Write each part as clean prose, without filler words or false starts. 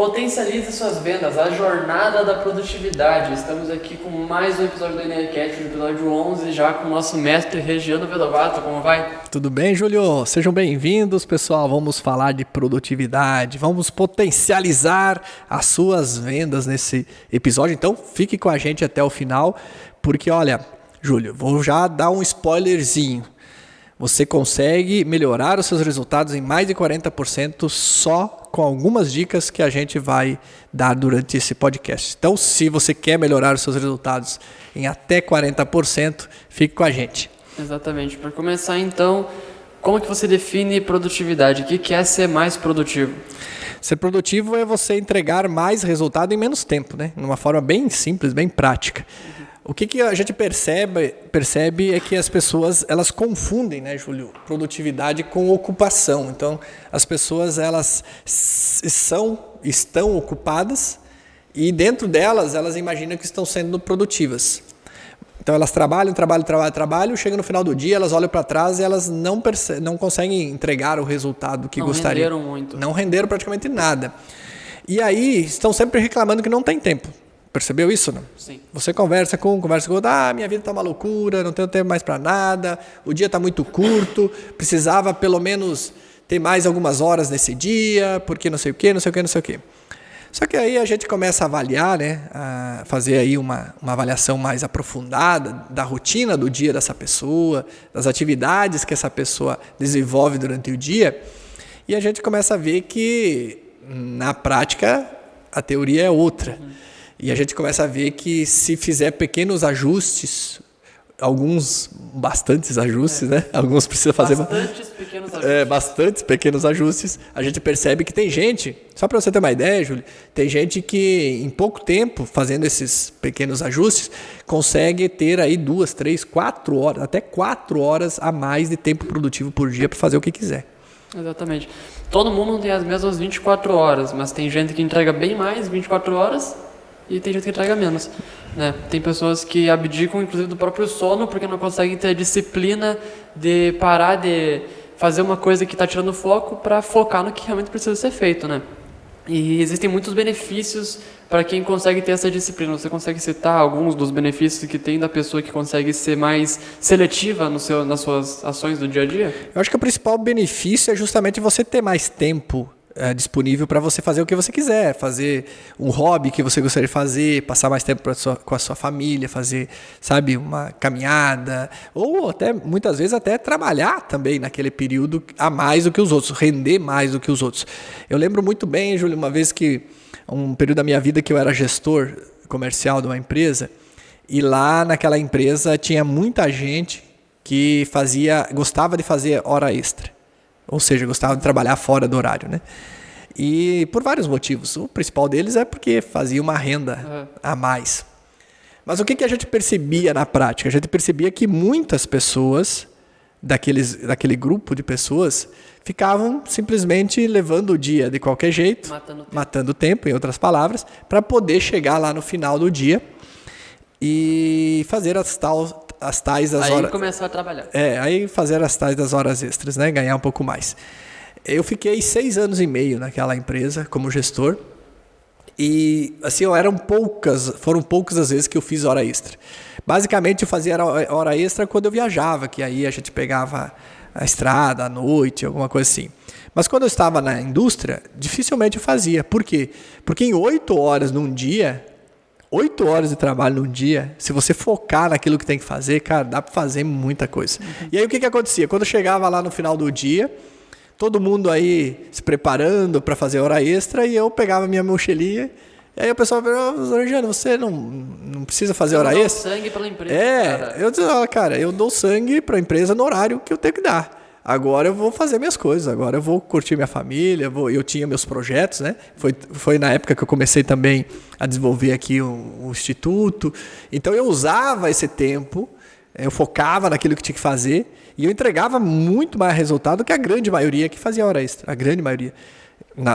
Potencialize suas vendas, a jornada da produtividade. Estamos aqui com mais um episódio do NRCast, o episódio 11, já com o nosso mestre Regiano Vedovato. Como vai? Tudo bem, Júlio? Sejam bem-vindos, pessoal. Vamos falar de produtividade, vamos potencializar as suas vendas nesse episódio. Então, fique com a gente até o final, porque, olha, Júlio, vou já dar um spoilerzinho. Você consegue melhorar os seus resultados em mais de 40% só com algumas dicas que a gente vai dar durante esse podcast. Então, se você quer melhorar os seus resultados em até 40%, fique com a gente. Exatamente. Para começar, então, como que você define produtividade? O que é ser mais produtivo? Ser produtivo é você entregar mais resultado em menos tempo, né? De uma forma bem simples, bem prática. O que a gente percebe é que as pessoas elas confundem, né, Júlio, produtividade com ocupação. Então, as pessoas elas estão ocupadas e dentro delas elas imaginam que estão sendo produtivas. Então, elas trabalham, chegam no final do dia, elas olham para trás e elas não conseguem entregar o resultado que gostariam. Não renderam muito. Não renderam praticamente nada. E aí estão sempre reclamando que não tem tempo. Percebeu isso, não? Sim. Você conversa com outro, minha vida tá uma loucura, não tenho tempo mais para nada, o dia tá muito curto, precisava pelo menos ter mais algumas horas nesse dia, porque não sei o quê. Só que aí a gente começa a avaliar, né, a fazer aí uma avaliação mais aprofundada da rotina do dia dessa pessoa, das atividades que essa pessoa desenvolve durante o dia, e a gente começa a ver que na prática a teoria é outra. E a gente começa a ver que se fizer pequenos ajustes, bastantes ajustes, né? Alguns precisam fazer bastantes pequenos ajustes. A gente percebe que tem gente, só para você ter uma ideia, Júlio, tem gente que em pouco tempo, fazendo esses pequenos ajustes, consegue ter aí 2, 3, 4 horas, até 4 horas a mais de tempo produtivo por dia para fazer o que quiser. Exatamente. Todo mundo não tem as mesmas 24 horas, mas tem gente que entrega bem mais 24 horas e tem gente que entrega menos, né? Tem pessoas que abdicam, inclusive, do próprio sono porque não conseguem ter a disciplina de parar de fazer uma coisa que está tirando foco para focar no que realmente precisa ser feito, né? E existem muitos benefícios para quem consegue ter essa disciplina. Você consegue citar alguns dos benefícios que tem da pessoa que consegue ser mais seletiva nas suas ações do dia a dia? Eu acho que o principal benefício é justamente você ter mais tempo disponível para você fazer o que você quiser, fazer um hobby que você gostaria de fazer, passar mais tempo com a sua família, fazer, sabe, uma caminhada, ou até, muitas vezes, até trabalhar também naquele período a mais do que os outros, render mais do que os outros. Eu lembro muito bem, Júlio, uma vez que, um período da minha vida que eu era gestor comercial de uma empresa, e lá naquela empresa tinha muita gente que gostava de fazer hora extra. Ou seja, gostava de trabalhar fora do horário, né? E por vários motivos. O principal deles é porque fazia uma renda a mais. Mas o que a gente percebia na prática? A gente percebia que muitas pessoas, daquele grupo de pessoas, ficavam simplesmente levando o dia de qualquer jeito, matando tempo, em outras palavras, para poder chegar lá no final do dia e fazer as tais das horas. Aí começar a trabalhar. Aí fazer as tais das horas extras, né? Ganhar um pouco mais. Eu fiquei 6 anos e meio naquela empresa como gestor e assim, foram poucas as vezes que eu fiz hora extra. Basicamente eu fazia hora extra quando eu viajava, que aí a gente pegava a estrada à noite, alguma coisa assim. Mas quando eu estava na indústria, dificilmente eu fazia. Por quê? Porque em 8 horas num dia, 8 horas de trabalho num dia, se você focar naquilo que tem que fazer, cara, dá para fazer muita coisa. E aí o que acontecia? Quando eu chegava lá no final do dia, todo mundo aí se preparando para fazer hora extra e eu pegava minha mochilinha. E aí o pessoal falou, Regiano, você não precisa fazer hora extra? Eu dou sangue pela empresa. Eu dizia, cara, eu dou sangue para a empresa no horário que eu tenho que dar. Agora eu vou fazer minhas coisas, agora eu vou curtir minha família, eu tinha meus projetos, né? Foi na época que eu comecei também a desenvolver aqui o instituto. Então eu usava esse tempo, eu focava naquilo que tinha que fazer e eu entregava muito mais resultado que a grande maioria que fazia hora extra, a grande maioria,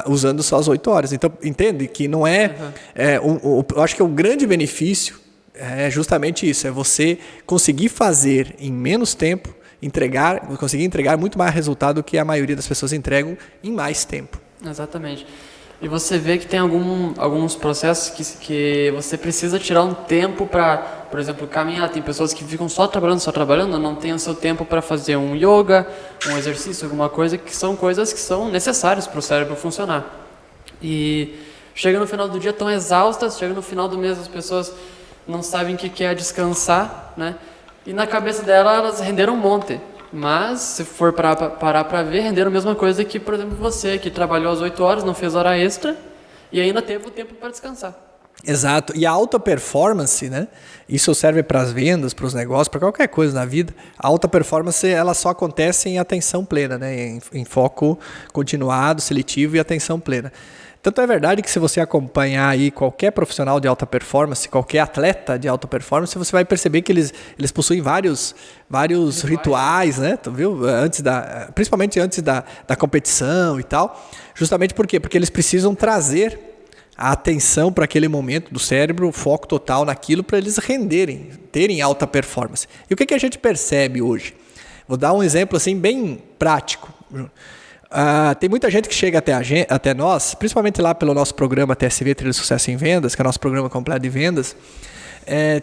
usando só as 8 horas. Então, entende que não eu acho que o grande benefício é justamente isso, é você conseguir fazer em menos tempo, conseguir entregar muito mais resultado do que a maioria das pessoas entregam em mais tempo. Exatamente. E você vê que tem alguns processos que você precisa tirar um tempo para, por exemplo, caminhar. Tem pessoas que ficam só trabalhando, não tem o seu tempo para fazer um yoga, um exercício, alguma coisa, que são coisas que são necessárias para o cérebro funcionar. E chega no final do dia tão exaustas, chega no final do mês as pessoas não sabem o que é descansar, né? E na cabeça dela elas renderam um monte. Mas, se for parar para ver, renderam a mesma coisa que, por exemplo, você, que trabalhou às 8 horas, não fez hora extra e ainda teve o tempo para descansar. Exato. E a alta performance, né? Isso serve para as vendas, para os negócios, para qualquer coisa na vida. A alta performance, ela só acontece em atenção plena, né? Em foco continuado, seletivo e atenção plena. Tanto é verdade que se você acompanhar aí qualquer profissional de alta performance, qualquer atleta de alta performance, você vai perceber que eles possuem vários rituais, né? Tu viu? Principalmente antes da competição e tal. Justamente por quê? Porque eles precisam trazer a atenção para aquele momento do cérebro, o foco total naquilo, para eles renderem, terem alta performance. E o que a gente percebe hoje? Vou dar um exemplo assim bem prático. Tem muita gente que chega até nós, principalmente lá pelo nosso programa TSV, Trilha de Sucesso em Vendas, que é o nosso programa completo de vendas.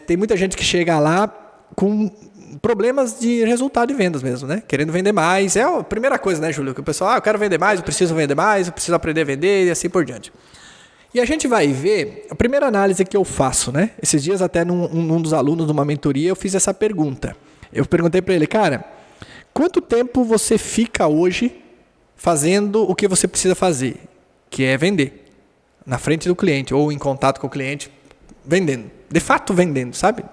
Tem muita gente que chega lá com problemas de resultado de vendas mesmo, né? Querendo vender mais. É a primeira coisa, né, Júlio? Que o pessoal, eu quero vender mais, eu preciso vender mais, eu preciso aprender a vender e assim por diante. E a gente vai ver, a primeira análise que eu faço, né? Esses dias até num dos alunos de uma mentoria eu fiz essa pergunta. Eu perguntei para ele, cara, quanto tempo você fica hoje fazendo o que você precisa fazer, que é vender, na frente do cliente ou em contato com o cliente, vendendo, de fato vendendo, sabe?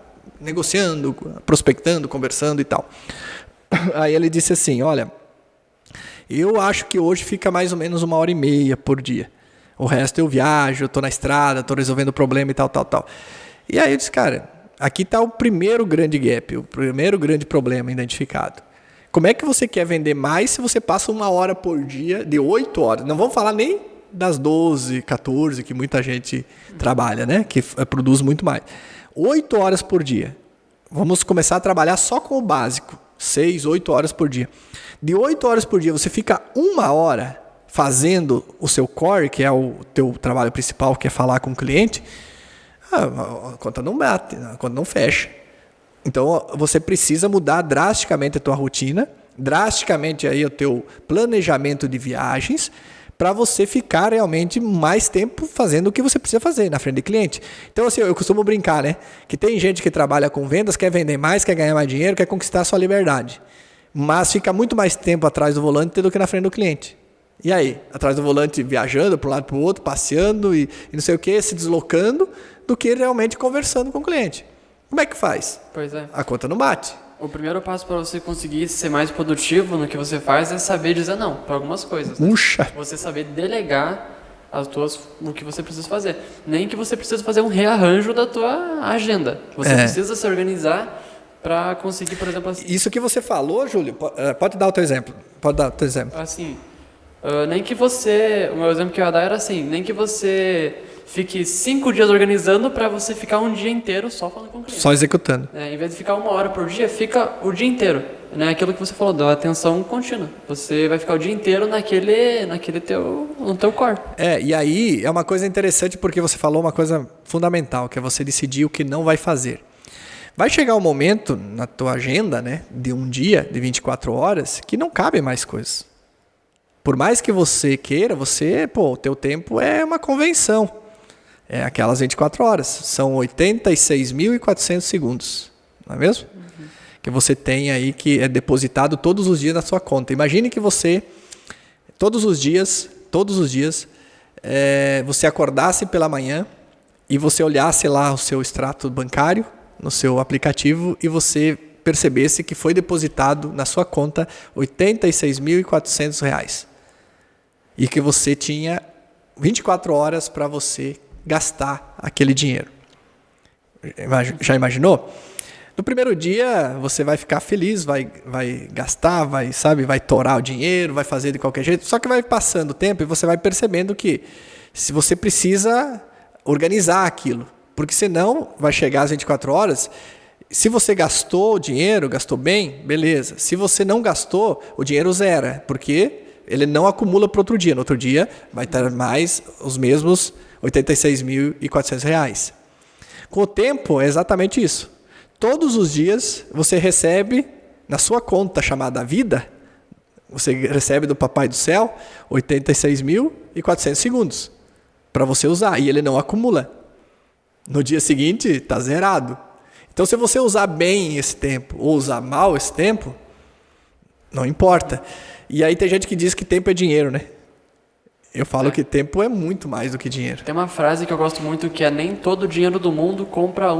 Negociando, prospectando, conversando e tal. Aí ele disse assim, olha, eu acho que hoje fica mais ou menos 1h30 por dia. O resto eu viajo, eu estou na estrada, estou resolvendo problema e tal. E aí eu disse, cara, aqui está o primeiro grande gap, o primeiro grande problema identificado. Como é que você quer vender mais se você passa 1 hora por dia de 8 horas? Não vamos falar nem das 12, 14, que muita gente trabalha, né? Que produz muito mais. 8 horas por dia. Vamos começar a trabalhar só com o básico. 6, 8 horas por dia. De 8 horas por dia, você fica 1 hora fazendo o seu core, que é o teu trabalho principal, que é falar com o cliente, a conta não bate, a conta não fecha. Então, você precisa mudar drasticamente a tua rotina, drasticamente aí o teu planejamento de viagens, para você ficar realmente mais tempo fazendo o que você precisa fazer na frente do cliente. Então, assim, eu costumo brincar, né? Que tem gente que trabalha com vendas, quer vender mais, quer ganhar mais dinheiro, quer conquistar a sua liberdade. Mas fica muito mais tempo atrás do volante do que na frente do cliente. E aí? Atrás do volante viajando para um lado para o outro, passeando e não sei o que, se deslocando, do que realmente conversando com o cliente. Como é que faz? Pois é. A conta não bate. O primeiro passo para você conseguir ser mais produtivo no que você faz é saber dizer não para algumas coisas. Né? Puxa! Você saber delegar o que você precisa fazer. Nem que você precisa fazer um rearranjo da tua agenda. Você precisa se organizar para conseguir, por exemplo... Assim, isso que você falou, Júlio, pode dar o teu exemplo. Pode dar o teu exemplo. Assim, nem que você... O meu exemplo que eu ia dar era assim, nem que você... Fique 5 dias organizando para você ficar um dia inteiro só falando com o cliente. Só executando. Em vez de ficar 1 hora por dia, fica o dia inteiro. Né? Aquilo que você falou, da atenção contínua. Você vai ficar o dia inteiro no teu core. E aí é uma coisa interessante porque você falou uma coisa fundamental, que é você decidir o que não vai fazer. Vai chegar um momento na tua agenda, né, de um dia, de 24 horas, que não cabe mais coisas. Por mais que você queira, o teu tempo é uma convenção. É aquelas 24 horas. São 86.400 segundos. Não é mesmo? Uhum. Que você tem aí que é depositado todos os dias na sua conta. Imagine que você, todos os dias, você acordasse pela manhã e você olhasse lá o seu extrato bancário no seu aplicativo e você percebesse que foi depositado na sua conta R$ 86.400. E que você tinha 24 horas para você gastar aquele dinheiro. Já imaginou? No primeiro dia você vai ficar feliz, vai gastar, vai torar o dinheiro, vai fazer de qualquer jeito. Só que vai passando o tempo e você vai percebendo que se você precisa organizar aquilo, porque senão vai chegar às 24 horas. Se você gastou o dinheiro, gastou bem, beleza. Se você não gastou, o dinheiro zera, porque ele não acumula para outro dia. No outro dia vai estar mais os mesmos R$ 86.400. Com o tempo é exatamente isso. Todos os dias você recebe na sua conta chamada vida, você recebe do Papai do Céu 86.400 segundos para você usar e ele não acumula. No dia seguinte está zerado. Então se você usar bem esse tempo ou usar mal esse tempo, não importa. E aí tem gente que diz que tempo é dinheiro, né? Eu falo que tempo é muito mais do que dinheiro. Tem uma frase que eu gosto muito que é nem todo dinheiro do mundo compra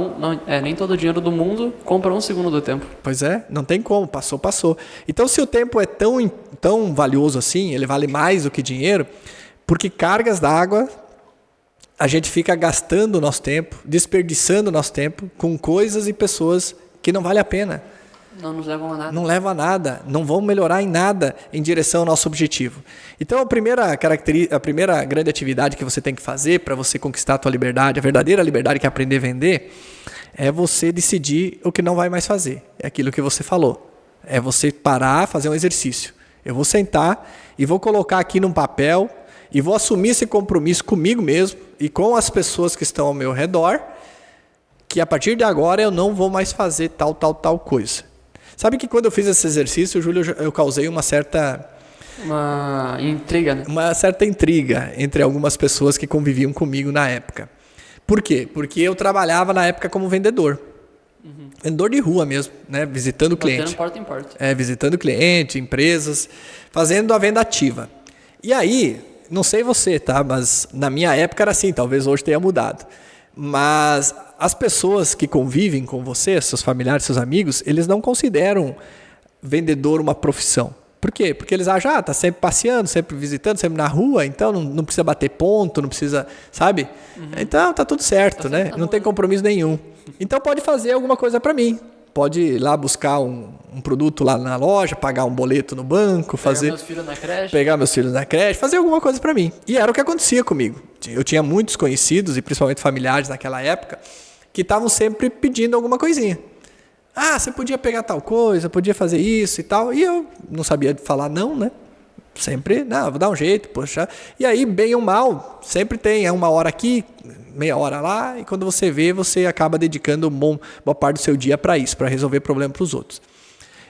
nem todo dinheiro do mundo compra 1 segundo do tempo. Pois é, não tem como, passou. Então se o tempo é tão valioso assim, ele vale mais do que dinheiro, porque cargas d'água a gente fica gastando o nosso tempo, desperdiçando o nosso tempo com coisas e pessoas que não vale a pena. Não nos levam a nada. Não leva a nada, não vão melhorar em nada em direção ao nosso objetivo. Então a primeira grande atividade que você tem que fazer para você conquistar a tua liberdade, a verdadeira liberdade que é aprender a vender, é você decidir o que não vai mais fazer. É aquilo que você falou. É você parar, fazer um exercício. Eu vou sentar e vou colocar aqui num papel e vou assumir esse compromisso comigo mesmo e com as pessoas que estão ao meu redor, que a partir de agora eu não vou mais fazer tal coisa. Sabe que quando eu fiz esse exercício, Júlio, eu causei uma certa intriga, né? Uma certa intriga entre algumas pessoas que conviviam comigo na época. Por quê? Porque eu trabalhava na época como vendedor. Vendedor de rua mesmo, né? Visitando cliente. Batendo porta em porta. Visitando cliente, empresas, fazendo a venda ativa. E aí, não sei você, tá? Mas na minha época era assim, talvez hoje tenha mudado. Mas as pessoas que convivem com você, seus familiares, seus amigos, eles não consideram vendedor uma profissão. Por quê? Porque eles acham, tá sempre passeando, sempre visitando, sempre na rua, então não precisa bater ponto, não precisa, sabe? Então tá tudo certo, né? Não tem compromisso nenhum. Então pode fazer alguma coisa para mim. Pode ir lá buscar um produto lá na loja, pagar um boleto no banco, pegar meus filhos na creche, fazer alguma coisa para mim. E era o que acontecia comigo. Eu tinha muitos conhecidos, e principalmente familiares naquela época, que estavam sempre pedindo alguma coisinha. Você podia pegar tal coisa, podia fazer isso e tal. E eu não sabia falar não, né? Sempre, vou dar um jeito, poxa. E aí, bem ou mal, sempre tem 1 hora aqui, meia hora lá, e quando você vê, você acaba dedicando boa parte do seu dia para isso, para resolver problema para os outros.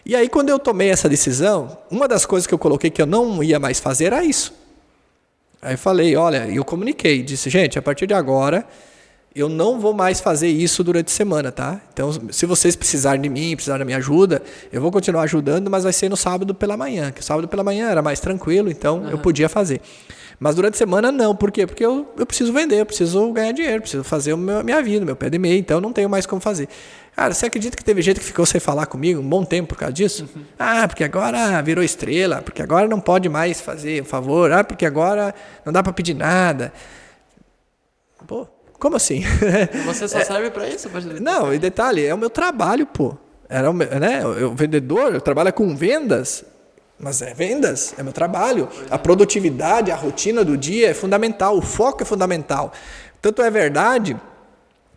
E aí, quando eu tomei essa decisão, uma das coisas que eu coloquei que eu não ia mais fazer era isso. Aí eu falei, olha, eu comuniquei, disse, gente, a partir de agora, eu não vou mais fazer isso durante a semana, tá? Então, se vocês precisarem de mim, precisarem da minha ajuda, eu vou continuar ajudando, mas vai ser no sábado pela manhã, que o sábado pela manhã era mais tranquilo, então eu podia fazer. Mas durante a semana não, por quê? Porque eu preciso vender, eu preciso ganhar dinheiro, preciso fazer a minha vida, meu pé de meia, então não tenho mais como fazer. Cara, você acredita que teve gente que ficou sem falar comigo um bom tempo por causa disso? Porque agora virou estrela, porque agora não pode mais fazer um favor, porque agora não dá para pedir nada. Pô, como assim? Você só serve para isso? Não, e detalhe, é o meu trabalho, pô. Eu vendedor, eu trabalho com vendas, mas é vendas, é meu trabalho. A produtividade, a rotina do dia é fundamental, o foco é fundamental. Tanto é verdade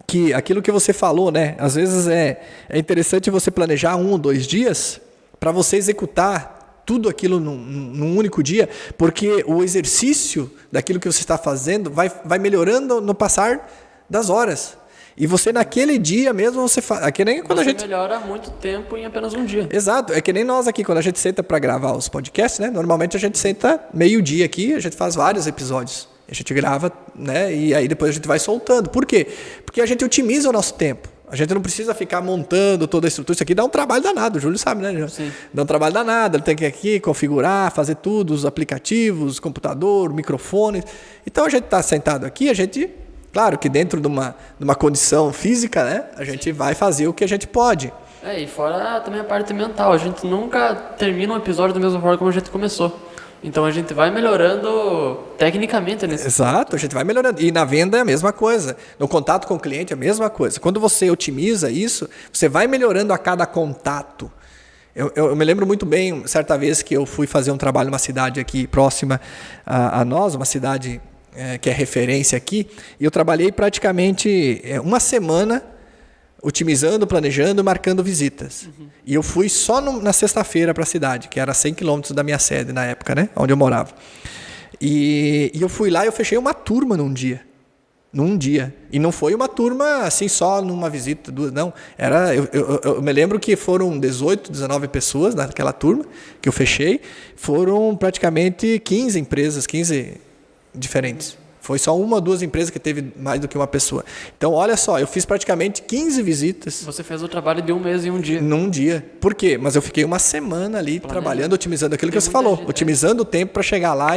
que aquilo que você falou, né? Às vezes é interessante você planejar 1 ou 2 dias para você executar tudo aquilo num único dia, porque o exercício daquilo que você está fazendo vai melhorando no passar das horas. E você naquele dia mesmo, você faz. É que nem quando a gente melhora muito tempo em apenas um dia. Exato, é que nem nós aqui, quando a gente senta para gravar os podcasts, né? Normalmente a gente senta meio-dia aqui, a gente faz vários episódios. A gente grava, né? E aí depois a gente vai soltando. Por quê? Porque a gente otimiza o nosso tempo. A gente não precisa ficar montando toda a estrutura. Isso aqui dá um trabalho danado, o Júlio sabe, né? Sim. Dá um trabalho danado, ele tem que ir aqui configurar, fazer tudo, os aplicativos, computador, microfone. Então a gente está sentado aqui, a gente, claro que dentro de uma condição física, né? A gente vai fazer o que a gente pode. E fora também a parte mental. A gente nunca termina um episódio da mesma forma como a gente começou. Então a gente vai melhorando tecnicamente nesse Exato, a gente vai melhorando. E na venda é a mesma coisa. No contato com o cliente é a mesma coisa. Quando você otimiza isso, você vai melhorando a cada contato. Eu me lembro muito bem, certa vez que eu fui fazer um trabalho numa cidade aqui próxima a nós, uma cidade que é referência aqui, e eu trabalhei praticamente 1 semana otimizando, planejando, marcando visitas. E eu fui só na sexta-feira para a cidade, que era 100 quilômetros da minha sede na época, né? Onde eu morava. E eu fui lá e eu fechei uma turma num dia. E não foi uma turma assim só numa visita, duas, não. Eu me lembro que foram 18, 19 pessoas naquela turma que eu fechei. Foram praticamente 15 empresas, 15 diferentes. Foi só uma ou duas empresas que teve mais do que uma pessoa. Então, olha só, eu fiz praticamente 15 visitas. Você fez o trabalho de um mês em um dia. Num dia. Por quê? Mas eu fiquei uma semana ali trabalhando, otimizando aquilo que você falou. Otimizando o tempo para chegar lá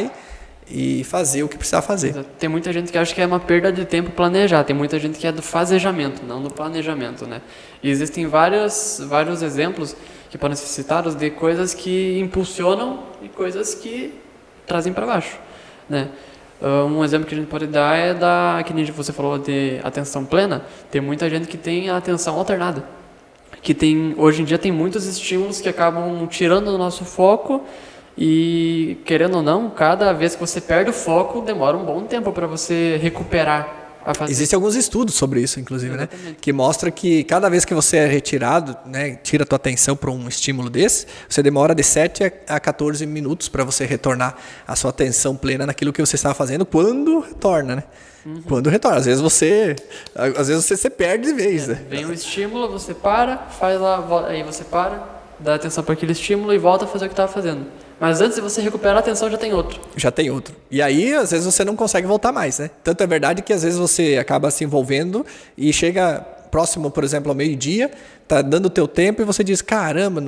e fazer o que precisava fazer. Exato. Tem muita gente que acha que é uma perda de tempo planejar. Tem muita gente que é do fazejamento, não do planejamento, né? E existem vários exemplos que podem ser citados de coisas que impulsionam e coisas que trazem para baixo, né? Um exemplo que a gente pode dar é que nem você falou de atenção plena. Tem muita gente que tem a atenção alternada, hoje em dia tem muitos estímulos que acabam tirando o nosso foco e, querendo ou não, cada vez que você perde o foco, demora um bom tempo para você recuperar. Existem alguns estudos sobre isso, inclusive, né? Que mostra que cada vez que você é retirado, né, tira a tua atenção para um estímulo desse, você demora de 7 a 14 minutos para você retornar a sua atenção plena naquilo que você estava fazendo quando retorna, né? Quando retorna. Às vezes você se perde de vez, né? Vem um estímulo, você para, faz lá, aí você para, dá atenção para aquele estímulo e volta a fazer o que estava fazendo. Mas antes de você recuperar a atenção, já tem outro. E aí, às vezes, você não consegue voltar mais, né? Tanto é verdade que, às vezes, você acaba se envolvendo e chega próximo, por exemplo, ao meio-dia, tá dando o teu tempo e você diz, caramba,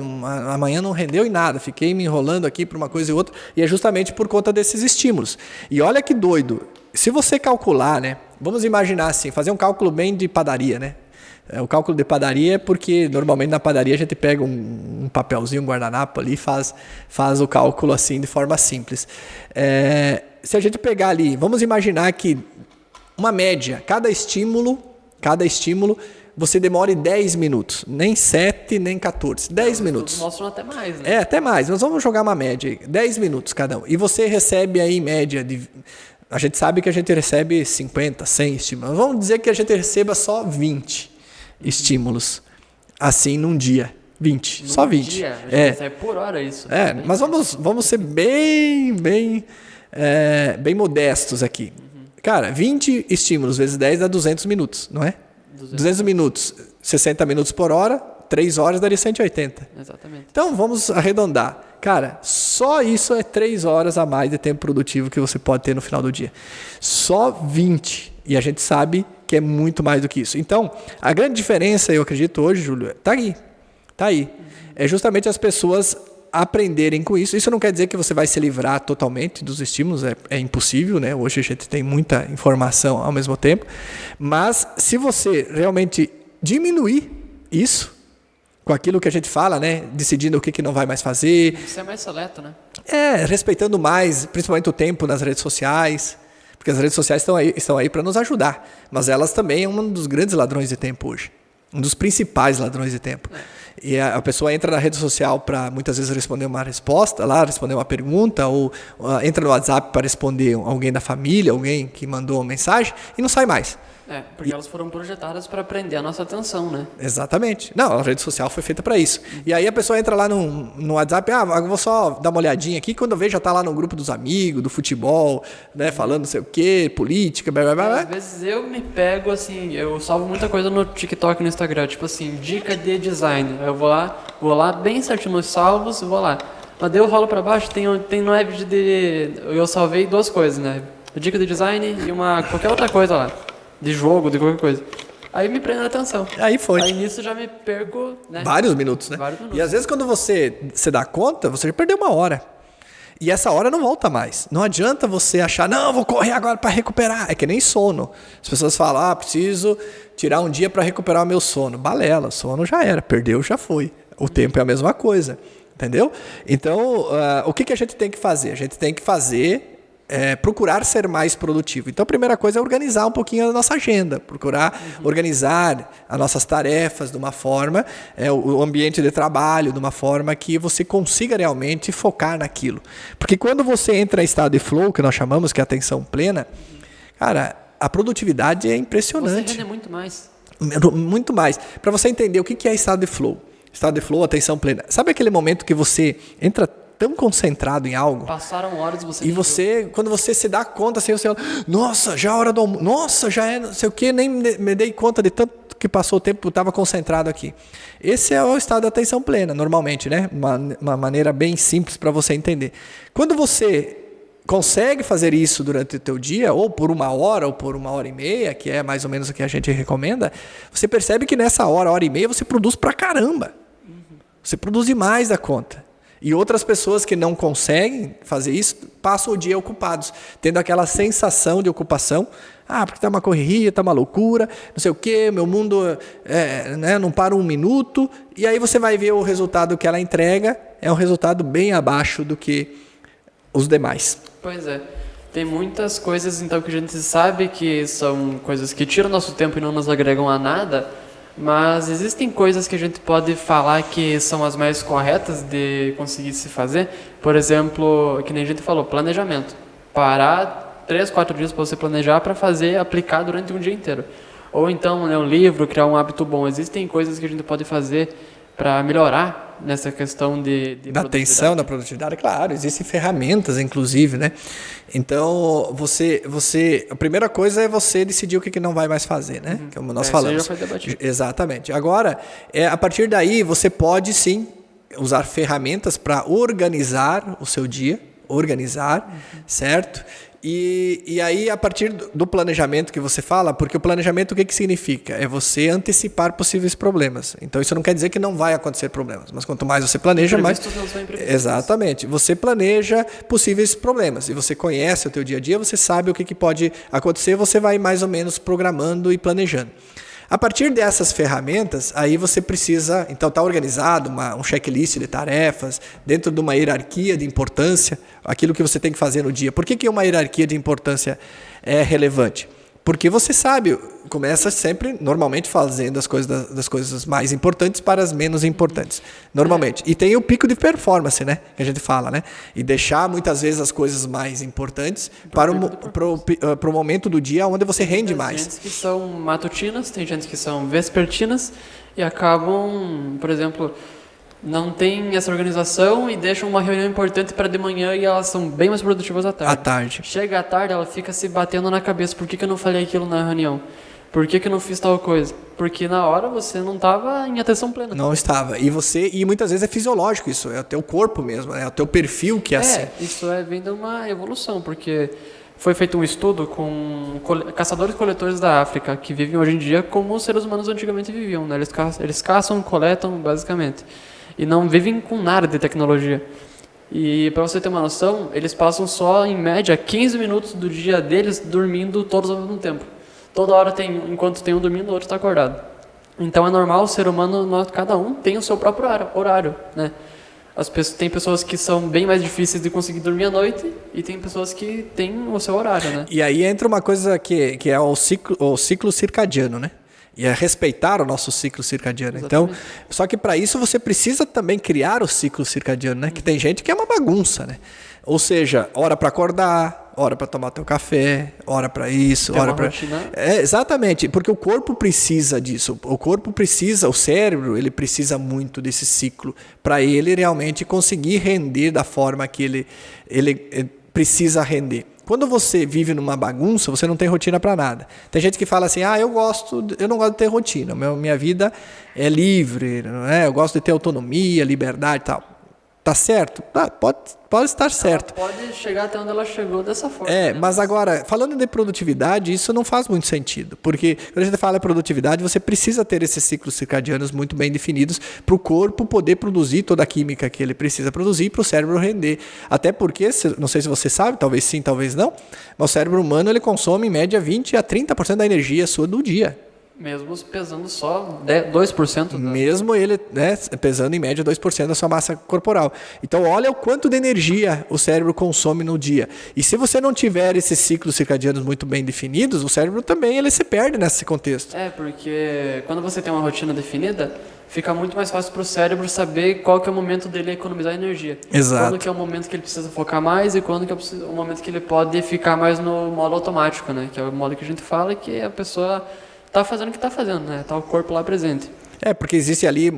amanhã não rendeu em nada, fiquei me enrolando aqui por uma coisa e outra. E é justamente por conta desses estímulos. E olha que doido. Se você calcular, né? Vamos imaginar assim, fazer um cálculo bem de padaria, né? O cálculo de padaria é porque normalmente na padaria a gente pega um papelzinho, um guardanapo ali e faz o cálculo assim de forma simples. Se a gente pegar ali, vamos imaginar que uma média, cada estímulo, você demore 10 minutos. Nem 7, nem 14. 10 minutos. Mostram até mais, né? Até mais. Mas vamos jogar uma média aí. 10 minutos cada um. E você recebe aí em média de... A gente sabe que a gente recebe 50, 100 estímulos. Vamos dizer que a gente receba só 20 estímulos assim num dia. 20. Só 20. Dia, a gente recebe por hora isso. Mas vamos ser bem modestos aqui. Cara, 20 estímulos vezes 10 dá 200 minutos, não é? 200 minutos, 60 minutos por hora, 3 horas daria 180. Exatamente. Então vamos arredondar. Cara, só isso é 3 horas a mais de tempo produtivo que você pode ter no final do dia. Só 20. E a gente sabe que é muito mais do que isso. Então, a grande diferença, eu acredito hoje, Júlio, tá aí. É justamente as pessoas aprenderem com isso. Isso não quer dizer que você vai se livrar totalmente dos estímulos, é impossível, né? Hoje a gente tem muita informação ao mesmo tempo. Mas se você realmente diminuir isso, com aquilo que a gente fala, né? Decidindo o que não vai mais fazer. Isso é mais seleto, né? Respeitando mais, principalmente o tempo nas redes sociais. Porque as redes sociais estão aí para nos ajudar. Mas elas também é um dos grandes ladrões de tempo hoje. Um dos principais ladrões de tempo. E a pessoa entra na rede social para muitas vezes responder uma resposta, responder uma pergunta, ou entra no WhatsApp para responder alguém da família, alguém que mandou uma mensagem, e não sai mais. Porque elas foram projetadas para prender a nossa atenção, né? Exatamente. Não, a rede social foi feita para isso. E aí a pessoa entra lá no WhatsApp, eu vou só dar uma olhadinha aqui, quando eu vejo já está lá no grupo dos amigos, do futebol, né, falando não sei o quê, política, blá, blá, blá. Às vezes eu me pego, assim, eu salvo muita coisa no TikTok e no Instagram, tipo assim, dica de design. Eu vou lá bem certinho nos salvos, vou lá. Mas daí eu rolo para baixo, tem no app eu salvei 2 coisas, né? Dica de design e qualquer outra coisa lá. De jogo, de qualquer coisa. Aí me prende a atenção. Aí foi. Aí nisso já me perco, né? Vários minutos, né? E às vezes quando você dá conta, você já perdeu 1 hora. E essa hora não volta mais. Não adianta você achar, não, vou correr agora para recuperar. É que nem sono. As pessoas falam, preciso tirar um dia para recuperar o meu sono. Balela, o sono já era, perdeu, já foi. O tempo é a mesma coisa, entendeu? Então, o que a gente tem que fazer? A gente tem que procurar ser mais produtivo. Então, a primeira coisa é organizar um pouquinho a nossa agenda, procurar organizar as nossas tarefas de uma forma, o ambiente de trabalho de uma forma que você consiga realmente focar naquilo. Porque quando você entra em estado de flow, que nós chamamos, que é atenção plena, cara, a produtividade é impressionante. Você rende muito mais. Muito mais. Para você entender o que é estado de flow. Estado de flow, atenção plena. Sabe aquele momento que você entra tão concentrado em algo? Passaram horas você... E você, quando você se dá conta, assim, você fala, nossa, já é hora do almoço, nossa, já é não sei o quê, nem me dei conta de tanto que passou o tempo, estava concentrado aqui. Esse é o estado de atenção plena, normalmente, né? Uma maneira bem simples para você entender. Quando você consegue fazer isso durante o teu dia, ou por 1 hora, ou por 1 hora e meia, que é mais ou menos o que a gente recomenda, você percebe que nessa hora e meia, você produz pra caramba. Você produz demais da conta. E outras pessoas que não conseguem fazer isso, passam o dia ocupados, tendo aquela sensação de ocupação. Porque está uma correria, está uma loucura, não sei o quê, meu mundo né, não para 1 minuto. E aí você vai ver o resultado que ela entrega, é um resultado bem abaixo do que os demais. Pois é. Tem muitas coisas, então, que a gente sabe que são coisas que tiram nosso tempo e não nos agregam a nada, mas existem coisas que a gente pode falar que são as mais corretas de conseguir se fazer. Por exemplo, que nem a gente falou, planejamento. Parar 3, 4 dias para você planejar para fazer, aplicar durante um dia inteiro. Ou então ler um livro, criar um hábito bom. Existem coisas que a gente pode fazer para melhorar nessa questão de da atenção, da produtividade, claro, existem ferramentas, inclusive, né? Então, a primeira coisa é você decidir o que não vai mais fazer, né? Como nós falamos. Já foi debatido. Exatamente. Agora, a partir daí, você pode sim usar ferramentas para organizar o seu dia, certo? E aí, a partir do planejamento que você fala, porque o planejamento o que significa? É você antecipar possíveis problemas. Então, isso não quer dizer que não vai acontecer problemas, mas quanto mais você planeja, mais... Não são imprevistos. Exatamente. Você planeja possíveis problemas e você conhece o teu dia a dia, você sabe o que pode acontecer, você vai mais ou menos programando e planejando. A partir dessas ferramentas, aí você precisa, então está organizado um checklist de tarefas, dentro de uma hierarquia de importância, aquilo que você tem que fazer no dia. Por que uma hierarquia de importância é relevante? Porque você sabe, começa sempre, normalmente, fazendo das coisas mais importantes para as menos importantes. Normalmente. E tem o pico de performance, né? Que a gente fala, né? E deixar, muitas vezes, as coisas mais importantes para o momento do dia onde você rende mais. Tem gente que são matutinas, tem gente que são vespertinas e acabam, por exemplo... não tem essa organização e deixam uma reunião importante para de manhã e elas são bem mais produtivas à tarde. À tarde. Chega à tarde, ela fica se batendo na cabeça. Por que eu não falei aquilo na reunião? Por que eu não fiz tal coisa? Porque na hora você não estava em atenção plena. Não estava. E muitas vezes é fisiológico isso, é o teu corpo mesmo, é o teu perfil que é assim. Isso vem de uma evolução, porque foi feito um estudo com caçadores-coletores da África, que vivem hoje em dia como os seres humanos antigamente viviam, né? Eles caçam, coletam, basicamente. E não vivem com nada de tecnologia. E para você ter uma noção, eles passam só, em média, 15 minutos do dia deles dormindo todos ao mesmo tempo. Toda hora, enquanto tem um dormindo, o outro está acordado. Então é normal, o ser humano, cada um tem o seu próprio horário, né? Tem pessoas que são bem mais difíceis de conseguir dormir à noite e tem pessoas que têm o seu horário, né? E aí entra uma coisa que é o ciclo circadiano, né? E é respeitar o nosso ciclo circadiano. Exatamente. Então, só que para isso você precisa também criar o ciclo circadiano, né? Que tem gente que é uma bagunça, né? Ou seja, hora para acordar, hora para tomar teu café, hora para isso, hora para... exatamente, porque o corpo precisa disso. O cérebro, ele precisa muito desse ciclo para ele realmente conseguir render da forma que ele precisa render. Quando você vive numa bagunça, você não tem rotina para nada. Tem gente que fala assim, eu não gosto de ter rotina, minha vida é livre, não é? Eu gosto de ter autonomia, liberdade e tal. Tá certo? Pode estar certo. Ela pode chegar até onde ela chegou dessa forma. Né? Mas agora, falando de produtividade, isso não faz muito sentido. Porque quando a gente fala em produtividade, você precisa ter esses ciclos circadianos muito bem definidos para o corpo poder produzir toda a química que ele precisa produzir e para o cérebro render. Até porque, não sei se você sabe, talvez sim, talvez não, mas o cérebro humano ele consome em média 20% a 30% da energia sua do dia. Mesmo pesando só 2%. Mesmo ele, né, pesando em média 2% da sua massa corporal. Então, olha o quanto de energia o cérebro consome no dia. E se você não tiver esses ciclos circadianos muito bem definidos, o cérebro também ele se perde nesse contexto. Porque quando você tem uma rotina definida, fica muito mais fácil para o cérebro saber qual que é o momento dele economizar energia. Exato. Quando que é o momento que ele precisa focar mais e quando que é o momento que ele pode ficar mais no modo automático, né? Que é o modo que a gente fala que a pessoa... tá fazendo o que tá fazendo, né? Tá o corpo lá presente. Porque existe ali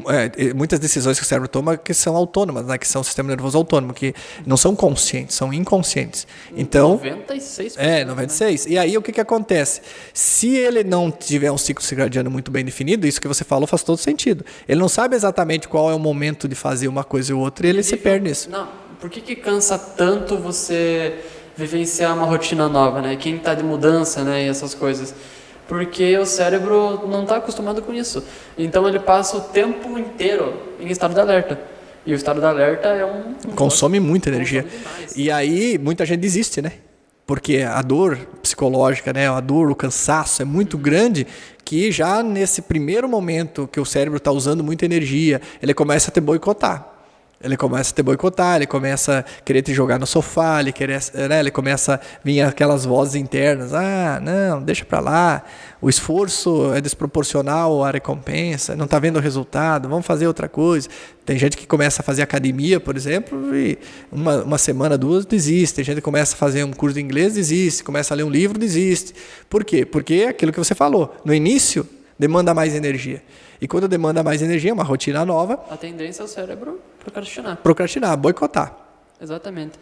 muitas decisões que o cérebro toma que são autônomas, né? Que são o sistema nervoso autônomo, que não são conscientes, são inconscientes. Então, 96%. 96%. Né? E aí o que acontece? Se ele não tiver um ciclo circadiano muito bem definido, isso que você falou faz todo sentido. Ele não sabe exatamente qual é o momento de fazer uma coisa ou outra e ele se perde nisso. Não, por que cansa tanto você vivenciar uma rotina nova, né? Quem está de mudança, né? E essas coisas. Porque o cérebro não está acostumado com isso. Então ele passa o tempo inteiro em estado de alerta. E o estado de alerta é consome muita energia. E aí muita gente desiste, né? Porque a dor psicológica, né? A dor, o cansaço é muito grande, que já nesse primeiro momento que o cérebro está usando muita energia, ele começa a te boicotar. Ele começa a querer te jogar no sofá, ele começa a vir aquelas vozes internas. Não, deixa pra lá, o esforço é desproporcional à recompensa, não está vendo o resultado, vamos fazer outra coisa. Tem gente que começa a fazer academia, por exemplo, e uma semana, 2, desiste. Tem gente que começa a fazer um curso de inglês, desiste. Começa a ler um livro, desiste. Por quê? Porque é aquilo que você falou, no início demanda mais energia. E quando demanda mais energia, uma rotina nova... A tendência é o cérebro procrastinar, boicotar. Exatamente.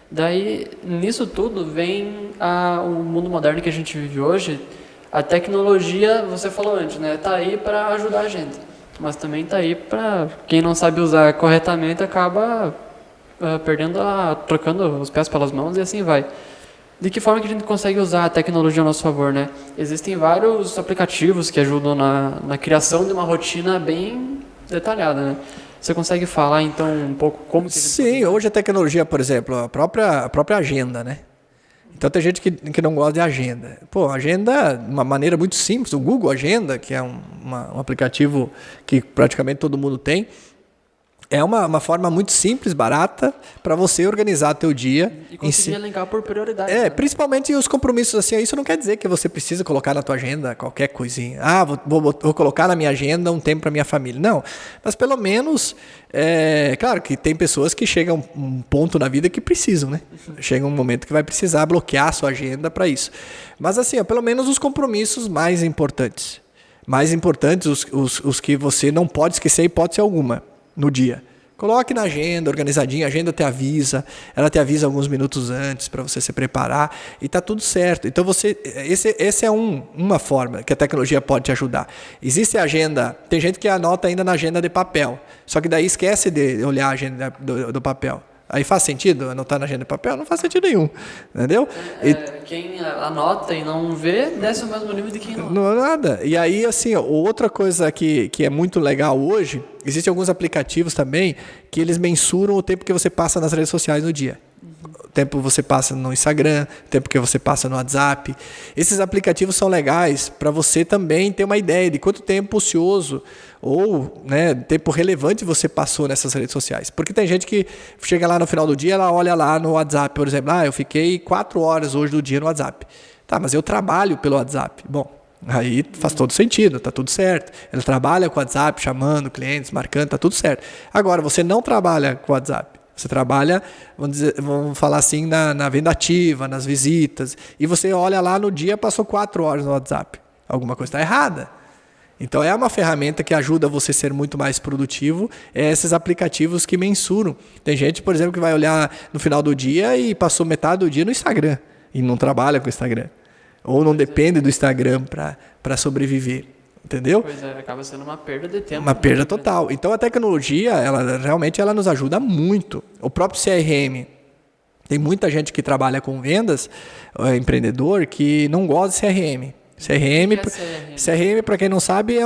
Daí, nisso tudo, vem o mundo moderno que a gente vive hoje. A tecnologia, você falou antes, né? Tá aí para ajudar a gente. Mas também tá aí para... Quem não sabe usar corretamente acaba trocando os pés pelas mãos e assim vai. De que forma que a gente consegue usar a tecnologia a nosso favor, né? Existem vários aplicativos que ajudam na criação de uma rotina bem detalhada, né? Você consegue falar, então, um pouco como que... Sim, hoje a tecnologia, por exemplo, a própria agenda, né? Então tem gente que não gosta de agenda. Agenda, de uma maneira muito simples, o Google Agenda, que é um aplicativo que praticamente todo mundo tem, é uma forma muito simples, barata, para você organizar teu dia. E conseguir elencar por prioridade. Né? Principalmente os compromissos. Assim, isso não quer dizer que você precisa colocar na tua agenda qualquer coisinha. Vou colocar na minha agenda um tempo para minha família. Não, mas pelo menos... claro que tem pessoas que chegam a um ponto na vida que precisam, né? Chega um momento que vai precisar bloquear a sua agenda para isso. Mas assim, pelo menos os compromissos mais importantes. Os que você não pode esquecer hipótese alguma no dia. Coloque na agenda, organizadinha, a agenda ela te avisa alguns minutos antes para você se preparar e tá tudo certo. Então esse é uma forma que a tecnologia pode te ajudar. Existe a agenda, tem gente que anota ainda na agenda de papel, só que daí esquece de olhar a agenda do papel. Aí faz sentido anotar na agenda de papel? Não faz sentido nenhum, entendeu? Quem anota e não vê, desce o mesmo nível de quem não. Não é nada. E aí, assim, outra coisa que é muito legal hoje, existem alguns aplicativos também que eles mensuram o tempo que você passa nas redes sociais no dia. O tempo que você passa no Instagram, o tempo que você passa no WhatsApp. Esses aplicativos são legais para você também ter uma ideia de quanto tempo ocioso ou tempo relevante você passou nessas redes sociais. Porque tem gente que chega lá no final do dia, ela olha lá no WhatsApp, por exemplo, eu fiquei 4 horas hoje do dia no WhatsApp. Tá, mas eu trabalho pelo WhatsApp. Bom, aí faz todo sentido, tá tudo certo. Ele trabalha com o WhatsApp, chamando clientes, marcando, tá tudo certo. Agora, você não trabalha com o WhatsApp. Você trabalha, vamos falar assim, na venda ativa, nas visitas. E você olha lá no dia, passou 4 horas no WhatsApp. Alguma coisa está errada. Então é uma ferramenta que ajuda você a ser muito mais produtivo. Esses aplicativos que mensuram. Tem gente, por exemplo, que vai olhar no final do dia e passou metade do dia no Instagram. E não trabalha com o Instagram. Ou não depende do Instagram para sobreviver. Entendeu? Pois acaba sendo uma perda de tempo. Uma perda total. Então a tecnologia, realmente nos ajuda muito. O próprio CRM, tem muita gente que trabalha com vendas, empreendedor, que não gosta de CRM. CRM, para quem não sabe,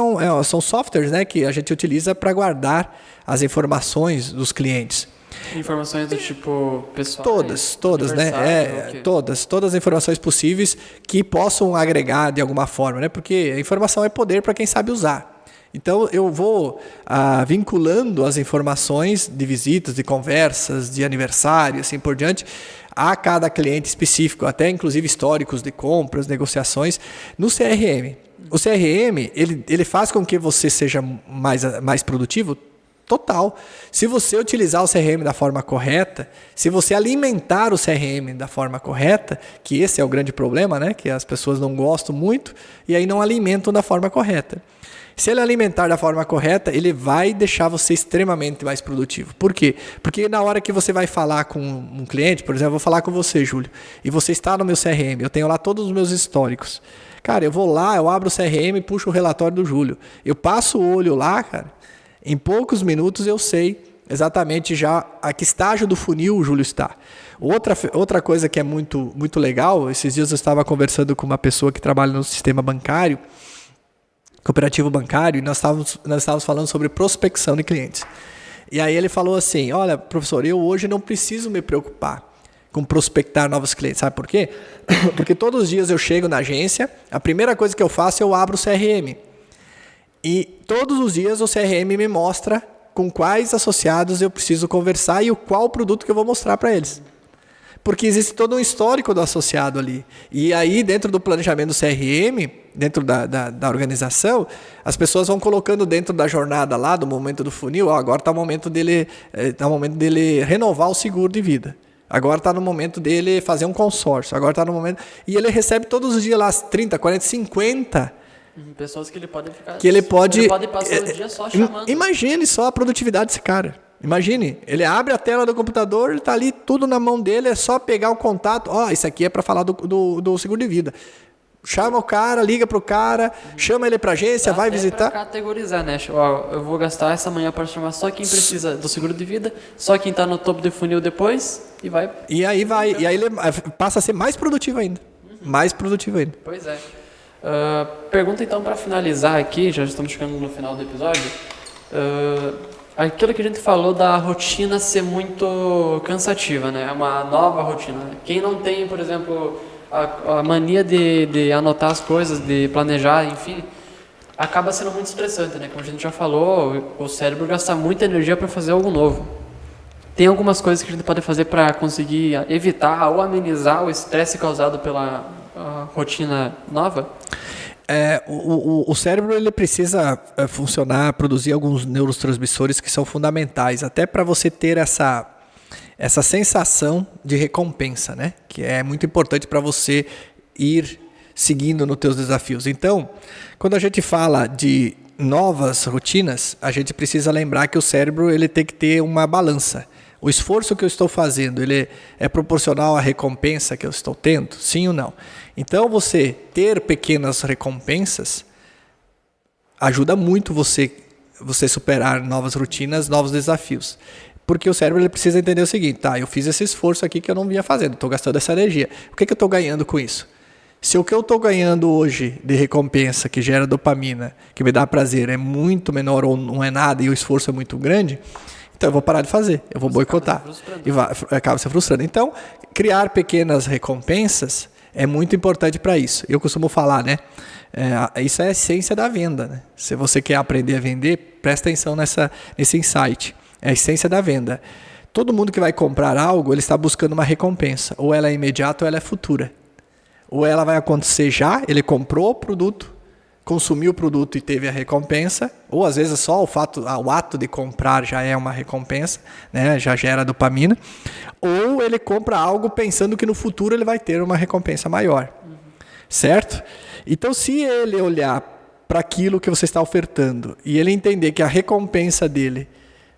são softwares, né, que a gente utiliza para guardar as informações dos clientes. Informações do tipo pessoal? Todas, né? Todas as informações possíveis que possam agregar de alguma forma, né? Porque a informação é poder para quem sabe usar. Então eu vou vinculando as informações de visitas, de conversas, de aniversário, assim por diante, a cada cliente específico, até inclusive históricos de compras, negociações, no CRM. O CRM, ele faz com que você seja mais produtivo? Total. Se você utilizar o CRM da forma correta, se você alimentar o CRM da forma correta, que esse é o grande problema, né? Que as pessoas não gostam muito e aí não alimentam da forma correta. Se ele alimentar da forma correta, ele vai deixar você extremamente mais produtivo. Por quê? Porque na hora que você vai falar com um cliente, por exemplo, eu vou falar com você, Júlio, e você está no meu CRM, eu tenho lá todos os meus históricos. Cara, eu vou lá, eu abro o CRM e puxo o relatório do Júlio. Eu passo o olho lá, cara, em poucos minutos eu sei exatamente já a que estágio do funil o Júlio está. Outra coisa que é muito, muito legal, esses dias eu estava conversando com uma pessoa que trabalha no sistema bancário, cooperativo bancário, e nós estávamos falando sobre prospecção de clientes. E aí ele falou assim, olha, professor, eu hoje não preciso me preocupar com prospectar novos clientes. Sabe por quê? Porque todos os dias eu chego na agência, a primeira coisa que eu faço, eu abro o CRM. E todos os dias o CRM me mostra com quais associados eu preciso conversar e qual produto que eu vou mostrar para eles. Porque existe todo um histórico do associado ali. E aí, dentro do planejamento do CRM, dentro da organização, as pessoas vão colocando dentro da jornada lá, do momento do funil, agora está o momento dele, renovar o seguro de vida. Agora está no momento dele fazer um consórcio. Agora está no momento... E ele recebe todos os dias lá as 30, 40, 50... Pessoas que ele pode ficar... Que ele pode passar o dia só chamando. Imagine só a produtividade desse cara. Imagine, ele abre a tela do computador, ele está ali, tudo na mão dele, é só pegar o contato. Isso aqui é para falar do seguro de vida. Chama o cara, liga pro cara, chama ele para agência, vai visitar. Pra categorizar, né? Eu vou gastar essa manhã para chamar só quem precisa do seguro de vida, só quem está no topo do funil depois e vai. E aí ele passa a ser mais produtivo ainda. Mais produtivo ainda. Pois é. Pergunta então para finalizar aqui, já estamos chegando no final do episódio. Aquilo que a gente falou da rotina ser muito cansativa, né? É uma nova rotina. Quem não tem, por exemplo, a mania de anotar as coisas, de planejar, enfim, acaba sendo muito estressante, né? Como a gente já falou, o cérebro gasta muita energia para fazer algo novo. Tem algumas coisas que a gente pode fazer para conseguir evitar ou amenizar o estresse causado pela rotina nova? O cérebro ele precisa funcionar, produzir alguns neurotransmissores que são fundamentais, até para você ter essa sensação de recompensa, né? Que é muito importante para você ir seguindo nos teus desafios. Então, quando a gente fala de novas rotinas, a gente precisa lembrar que o cérebro ele tem que ter uma balança. O esforço que eu estou fazendo, ele é proporcional à recompensa que eu estou tendo? Sim ou não? Então, você ter pequenas recompensas ajuda muito você superar novas rotinas, novos desafios. Porque o cérebro ele precisa entender o seguinte, eu fiz esse esforço aqui que eu não vinha fazendo, estou gastando essa energia. O que eu estou ganhando com isso? Se o que eu estou ganhando hoje de recompensa, que gera dopamina, que me dá prazer, é muito menor ou não é nada e o esforço é muito grande... Então eu vou parar de fazer, eu vou boicotar. Acaba se frustrando. Então, criar pequenas recompensas é muito importante para isso. Eu costumo falar, né? Isso é a essência da venda, né? Se você quer aprender a vender, presta atenção nesse insight. É a essência da venda. Todo mundo que vai comprar algo, ele está buscando uma recompensa. Ou ela é imediata ou ela é futura. Ou ela vai acontecer já, ele comprou o produto, consumiu o produto e teve a recompensa, ou às vezes só o ato de comprar já é uma recompensa, né? Já gera dopamina, ou ele compra algo pensando que no futuro ele vai ter uma recompensa maior, certo? Então, se ele olhar para aquilo que você está ofertando e ele entender que a recompensa dele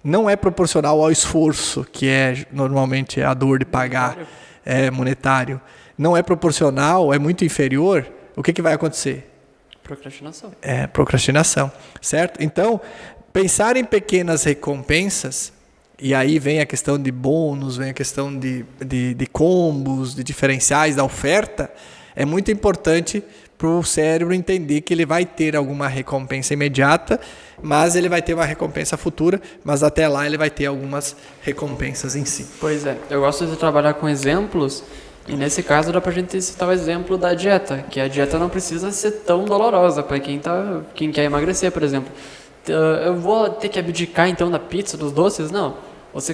não é proporcional ao esforço, que é normalmente a dor de pagar, monetário, não é proporcional, é muito inferior, o que vai acontecer? Procrastinação. Procrastinação, certo? Então, pensar em pequenas recompensas, e aí vem a questão de bônus, vem a questão de combos, de diferenciais da oferta, é muito importante para o cérebro entender que ele vai ter alguma recompensa imediata, mas ele vai ter uma recompensa futura, mas até lá ele vai ter algumas recompensas em si. Pois é, eu gosto de trabalhar com exemplos. E nesse caso dá pra gente citar o exemplo da dieta, que a dieta não precisa ser tão dolorosa para quem quer emagrecer, por exemplo. Eu vou ter que abdicar então da pizza, dos doces? Não. Você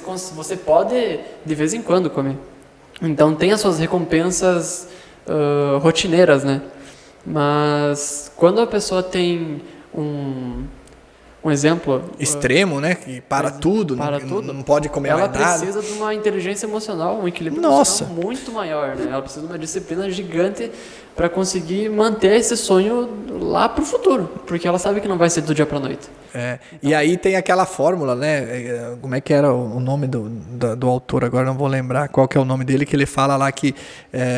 pode de vez em quando comer. Então tem as suas recompensas rotineiras, né? Mas quando a pessoa tem Um exemplo... extremo, né? Que para tudo, não pode comer mais nada. Ela precisa de uma inteligência emocional, um equilíbrio emocional muito maior, né? Ela precisa de uma disciplina gigante para conseguir manter esse sonho lá pro futuro, porque ela sabe que não vai ser do dia para noite. E aí tem aquela fórmula, né? Como é que era o nome do autor? Agora não vou lembrar qual que é o nome dele, que ele fala lá que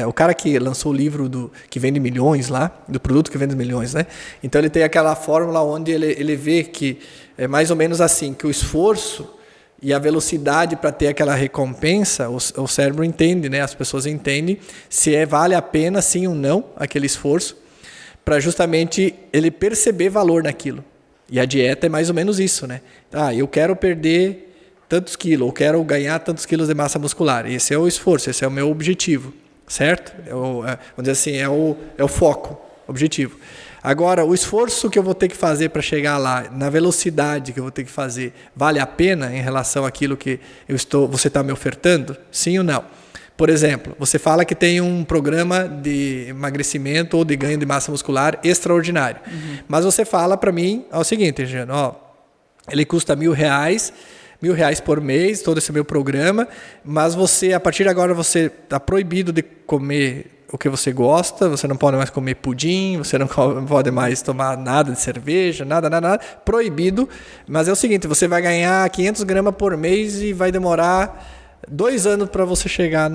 o cara que lançou o livro que vende milhões lá, do produto que vende milhões, né? Então ele tem aquela fórmula onde ele vê que é mais ou menos assim, que o esforço e a velocidade para ter aquela recompensa, o cérebro entende, né? As pessoas entendem se vale a pena, sim ou não, aquele esforço, para justamente ele perceber valor naquilo. E a dieta é mais ou menos isso, né? Eu quero perder tantos quilos, ou quero ganhar tantos quilos de massa muscular. Esse é o esforço, esse é o meu objetivo, certo? Vamos dizer assim, é o foco, objetivo. Agora, o esforço que eu vou ter que fazer para chegar lá, na velocidade que eu vou ter que fazer, vale a pena em relação àquilo que você está me ofertando? Sim ou não? Por exemplo, você fala que tem um programa de emagrecimento ou de ganho de massa muscular extraordinário. Mas você fala para mim o seguinte, Jano, ele custa R$1.000 por mês, todo esse meu programa, mas a partir de agora você está proibido de comer o que você gosta, você não pode mais comer pudim, você não pode mais tomar nada de cerveja, nada, proibido. Mas é o seguinte, você vai ganhar 500 gramas por mês e vai demorar 2 anos para você chegar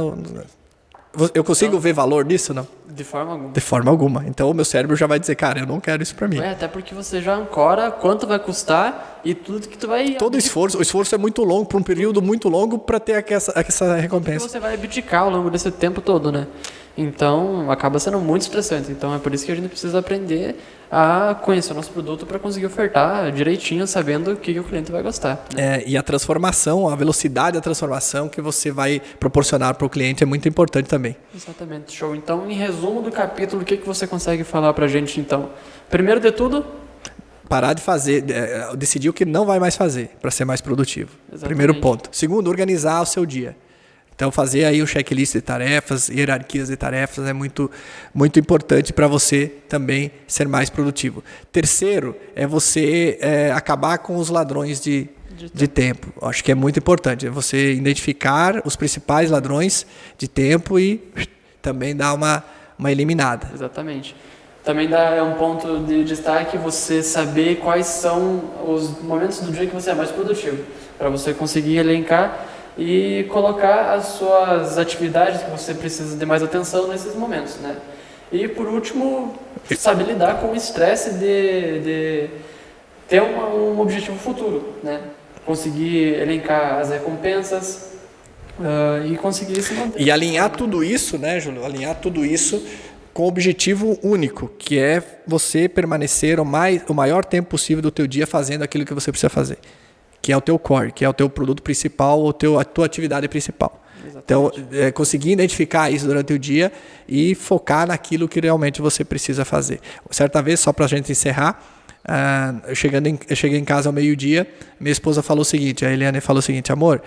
Eu consigo ver valor nisso, não? De forma alguma. De forma alguma. Então o meu cérebro já vai dizer, cara, eu não quero isso para mim. Até porque você já ancora quanto vai custar e tudo que tu vai... O esforço é muito longo, para um período muito longo, para ter essa recompensa. Você vai abdicar ao longo desse tempo todo, né? Então, acaba sendo muito estressante. Então, é por isso que a gente precisa aprender a conhecer o nosso produto para conseguir ofertar direitinho, sabendo o que o cliente vai gostar. E a transformação, a velocidade da transformação que você vai proporcionar para o cliente é muito importante também. Exatamente, show. Então, em resumo do capítulo, o que você consegue falar para a gente, então? Primeiro de tudo... parar de fazer, decidir o que não vai mais fazer para ser mais produtivo. Exatamente. Primeiro ponto. Segundo, organizar o seu dia. Então, fazer aí um checklist de tarefas, hierarquias de tarefas é muito, muito importante para você também ser mais produtivo. Terceiro, é você acabar com os ladrões de tempo. Acho que é muito importante. É você identificar os principais ladrões de tempo e também dar uma eliminada. Exatamente. Também é um ponto de destaque você saber quais são os momentos do dia que você é mais produtivo, para você conseguir elencar e colocar as suas atividades que você precisa de mais atenção nesses momentos, né? E por último, saber lidar com o estresse de ter um objetivo futuro, né? Conseguir elencar as recompensas e conseguir se manter. E alinhar tudo isso, né, Júlio? Alinhar tudo isso com o objetivo único, que é você permanecer o maior tempo possível do teu dia fazendo aquilo que você precisa fazer, que é o teu core, que é o teu produto principal, a tua atividade principal. Exatamente. Então, conseguir identificar isso durante o dia e focar naquilo que realmente você precisa fazer. Certa vez, só para a gente encerrar, eu cheguei em casa ao meio-dia, minha esposa falou o seguinte, a Eliane falou o seguinte, amor,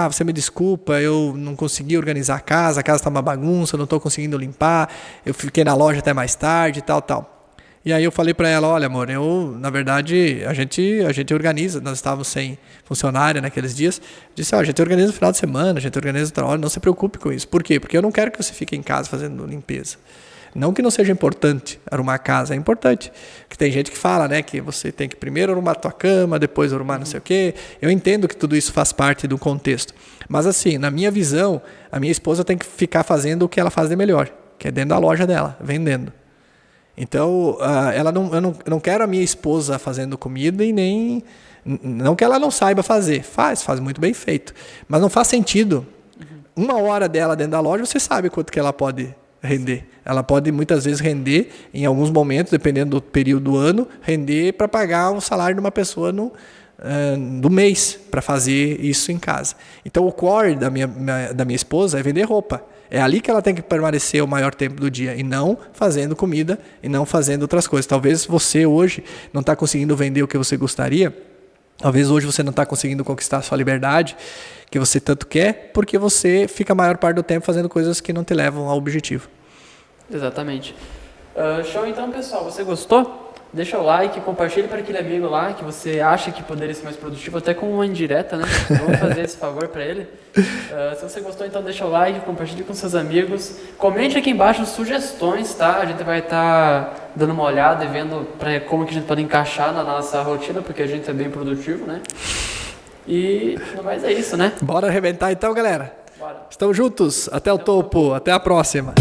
você me desculpa, eu não consegui organizar a casa está uma bagunça, eu não estou conseguindo limpar, eu fiquei na loja até mais tarde e tal. E aí eu falei para ela, olha amor, na verdade a gente organiza, nós estávamos sem funcionária naqueles dias, eu disse, a gente organiza no final de semana, a gente organiza outra hora, não se preocupe com isso. Por quê? Porque eu não quero que você fique em casa fazendo limpeza. Não que não seja importante arrumar a casa, é importante. Porque tem gente que fala, né, que você tem que primeiro arrumar a tua cama, depois arrumar não sei o quê. Eu entendo que tudo isso faz parte do contexto. Mas assim, na minha visão, a minha esposa tem que ficar fazendo o que ela faz de melhor, que é dentro da loja dela, vendendo. Então, eu não quero a minha esposa fazendo comida e nem... Não que ela não saiba fazer. Faz muito bem feito. Mas não faz sentido. 1 hora dela dentro da loja, você sabe quanto que ela pode render. Ela pode muitas vezes render, em alguns momentos, dependendo do período do ano, render para pagar um salário de uma pessoa do mês, para fazer isso em casa. Então, o core da minha esposa é vender roupa. É ali que ela tem que permanecer o maior tempo do dia, e não fazendo comida, e não fazendo outras coisas. Talvez você hoje não está conseguindo vender o que você gostaria, talvez hoje você não está conseguindo conquistar a sua liberdade, que você tanto quer, porque você fica a maior parte do tempo fazendo coisas que não te levam ao objetivo. Exatamente. Show então, pessoal. Você gostou? deixa o like, compartilhe para aquele amigo lá que você acha que poderia ser mais produtivo, até com uma indireta, né? Vamos fazer esse favor para ele. Se você gostou, então deixa o like, compartilhe com seus amigos. Comente aqui embaixo sugestões, tá? A gente vai estar dando uma olhada e vendo como que a gente pode encaixar na nossa rotina, porque a gente é bem produtivo, né? E no mais é isso, né? Bora arrebentar então, galera? Bora. Estamos juntos. Até o topo. Até a próxima.